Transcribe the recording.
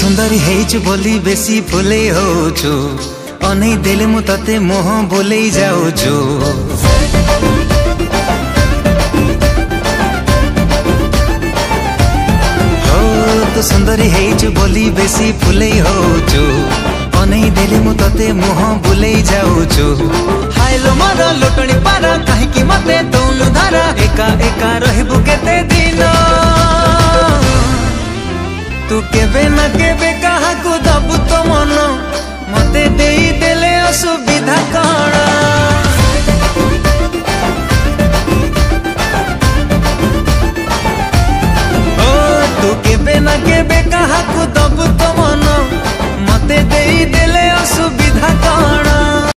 सुंदरी हेचु बोली बेसी फुले होचु अनै देले मु तते मोह बोलै जाउछु। हो तो सुंदरी हेचु बोली बेसी फुले होचु अनै देले मु तते मोह बोलै जाउछु। हाय लो मार लोटणी पार काहे कि मते